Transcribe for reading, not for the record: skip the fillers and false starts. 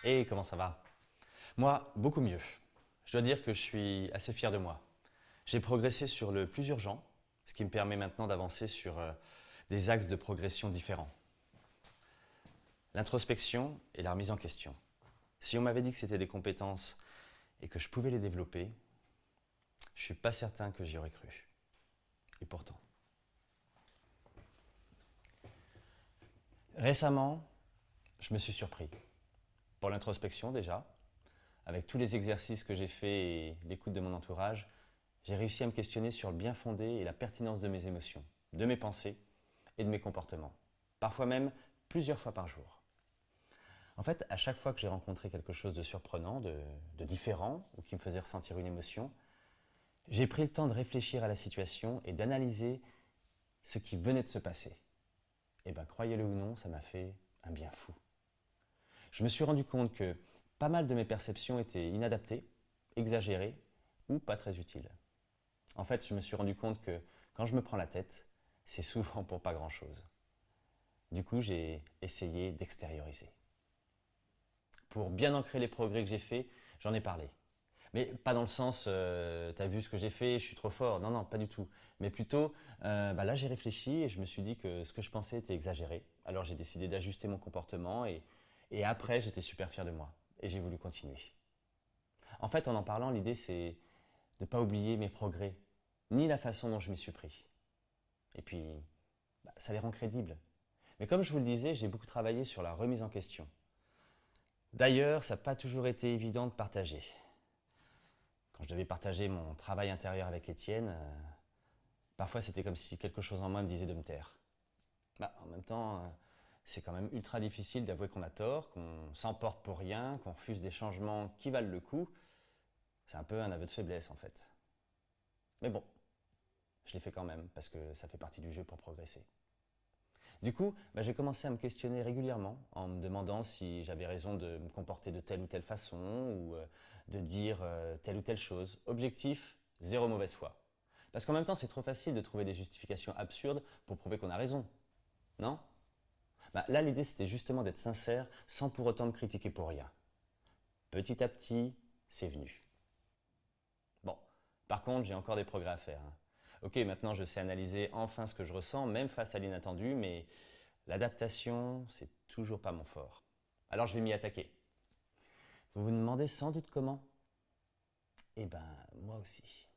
Et comment ça va? Moi, beaucoup mieux. Je dois dire que je suis assez fier de moi. J'ai progressé sur le plus urgent, ce qui me permet maintenant d'avancer sur des axes de progression différents. L'introspection et la remise en question. Si on m'avait dit que c'était des compétences et que je pouvais les développer, je suis pas certain que j'y aurais cru. Et pourtant. Récemment, je me suis surpris. Pour l'introspection déjà, avec tous les exercices que j'ai faits et l'écoute de mon entourage, j'ai réussi à me questionner sur le bien fondé et la pertinence de mes émotions, de mes pensées et de mes comportements. Parfois même plusieurs fois par jour. En fait, à chaque fois que j'ai rencontré quelque chose de surprenant, de différent ou qui me faisait ressentir une émotion, j'ai pris le temps de réfléchir à la situation et d'analyser ce qui venait de se passer. Et bien, croyez-le ou non, ça m'a fait un bien fou. Je me suis rendu compte que pas mal de mes perceptions étaient inadaptées, exagérées ou pas très utiles. En fait, je me suis rendu compte que quand je me prends la tête, c'est souvent pour pas grand-chose. Du coup, j'ai essayé d'extérioriser. Pour bien ancrer les progrès que j'ai faits, j'en ai parlé. Mais pas dans le sens, t'as vu ce que j'ai fait, je suis trop fort. Non, non, pas du tout. Mais plutôt, là j'ai réfléchi et je me suis dit que ce que je pensais était exagéré. Alors j'ai décidé d'ajuster mon comportement et après j'étais super fier de moi. Et j'ai voulu continuer. En fait, en parlant, l'idée c'est de ne pas oublier mes progrès, ni la façon dont je m'y suis pris. Et puis, ça les rend crédibles. Mais comme je vous le disais, j'ai beaucoup travaillé sur la remise en question. D'ailleurs, ça n'a pas toujours été évident de partager. Quand je devais partager mon travail intérieur avec Étienne, parfois c'était comme si quelque chose en moi me disait de me taire. En même temps, c'est quand même ultra difficile d'avouer qu'on a tort, qu'on s'emporte pour rien, qu'on refuse des changements qui valent le coup. C'est un peu un aveu de faiblesse en fait. Mais bon, je l'ai fait quand même parce que ça fait partie du jeu pour progresser. Du coup, j'ai commencé à me questionner régulièrement en me demandant si j'avais raison de me comporter de telle ou telle façon ou de dire telle ou telle chose. Objectif, zéro mauvaise foi. Parce qu'en même temps, c'est trop facile de trouver des justifications absurdes pour prouver qu'on a raison. Non? Là, l'idée, c'était justement d'être sincère sans pour autant me critiquer pour rien. Petit à petit, c'est venu. Bon, par contre, j'ai encore des progrès à faire, hein. Ok, maintenant je sais analyser enfin ce que je ressens, même face à l'inattendu, mais l'adaptation, c'est toujours pas mon fort. Alors je vais m'y attaquer. Vous vous demandez sans doute comment? Eh ben, moi aussi.